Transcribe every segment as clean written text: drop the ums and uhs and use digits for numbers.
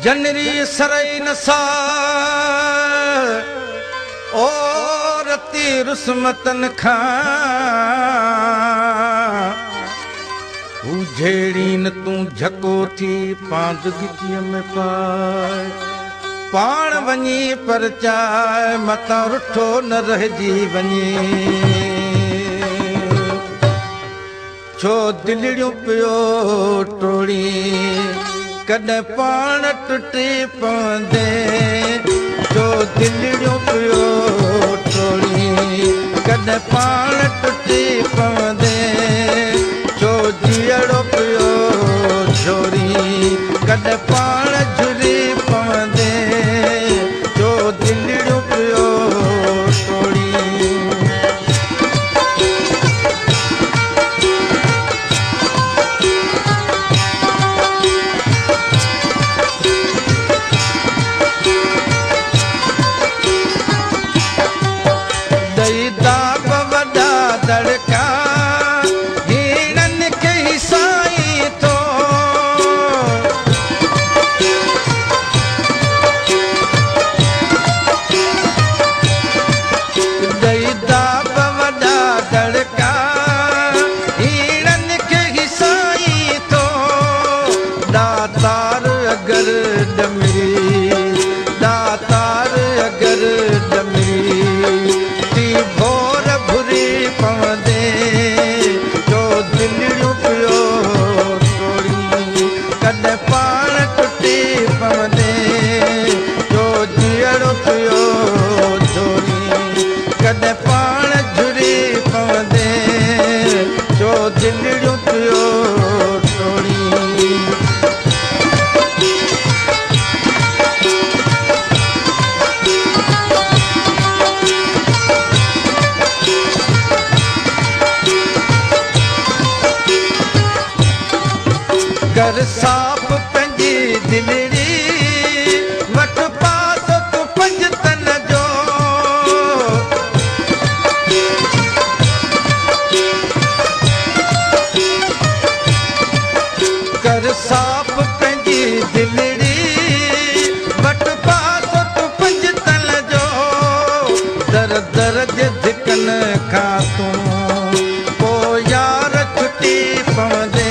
जनरी सरई नसा और रुस्मतन खां झेड़ी न तू झको थी पांद गिटीअ में पाए पाण वञी पर चाए मतां रुठो न रहिजी वञे छो दिलड़ियूं पियो टोड़ी कॾहिं पाण टुटी पवंदे छो दिलड़ियूं पियो टोड़ी कॾहिं पाण टुटी पवंदे छो जीअड़ो पियो झोरी कॾहिं पाण झुरी पवंदे छो दिलड़ियूं पियो टोड़ी दई दाब वॾा दड़का हीणनि खे ई साईं थो दई दाब वॾा दड़का हीणनि खे ई साईं थो दातार अगरि ॾमरी दातार अगरि ॾमरी भोर भुरी पवंदे जो दिलड़ियूं पियो टोड़ी कॾहिं पाण टुटी पवंदे जो जीअड़ो पियो झोरी कॾहिं पाण झुरी पवंदे जो दिलड़ियूं पियो टोड़ी कर साफ पंहिंजी दिलड़ी वठ पास तूं पंज तन जो कर साफ पंहिंजी दिलड़ी वठ पास तूं पंज तन जो दर दर जे धिकन खां तूं पोइ यार छुटी पवंदे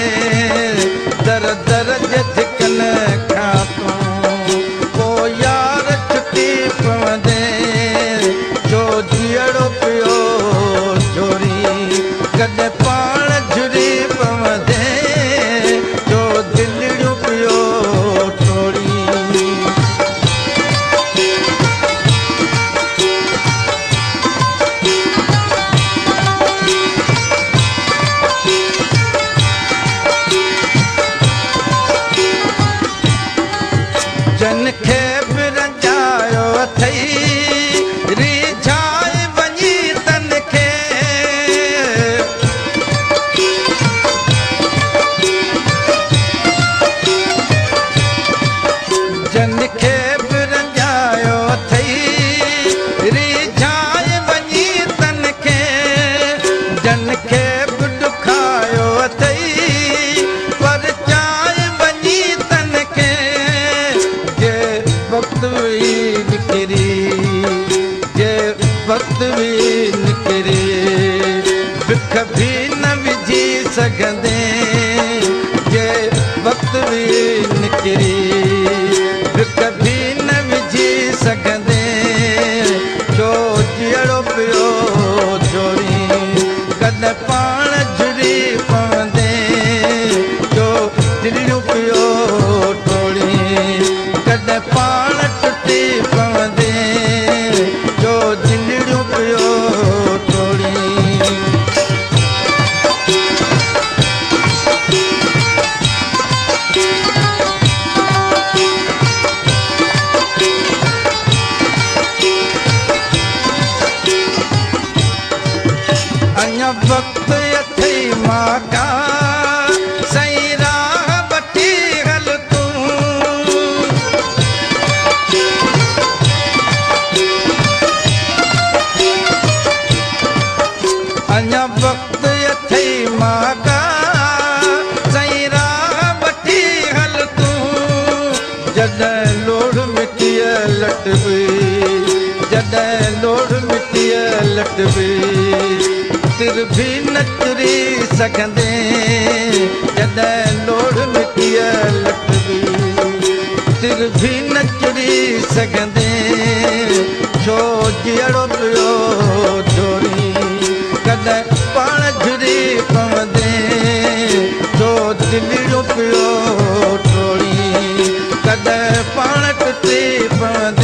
दर दर जे धिकन खां तूं पोइ यार छुटी पवंदे जो जीअड़ो पियो झोरी कॾहिं पाण झुरी पवंदे जो दिलड़ियूं पियो टोड़ी जन खे बि रंजायो अथई रिझाए वञी तन खे जन खे बि रंजायो अथई रिझाए वञी तन खे जन खे बि ॾुखायो अथई पर चाए वञी तन खे वक्त भी निकरी जे वक्त भी निकरी बिख भी न विझी सघंदे जे वक्त भी निकरी बिख भी न विझी सघंदे जो जीअड़ो पियो झोरी कॾहिं पाण झुरी पवंदे जो दिलड़ियूं पियो टोड़ी कॾहिं पाण टुटी पवंदे जो दिलड़ियूं पियो टोड़ी अञा वक्त अथई मां का सही राह वठी हल तूं जॾहिं लोड़ मिटीअ लटबी, जॾहिं लोड़ मिटीअ लटबी, तिर भी न चुरी सघंदे, जॾहिं लोड़ मिटीअ लटबी, तिर भी न चुरी सघंदे, छो जीअरो पियो चोरी, कॾहिं पाण झुरी पवंदे, छो दिलियो पियो टोड़ी, कॾहिं पाण टुटी पवंदे।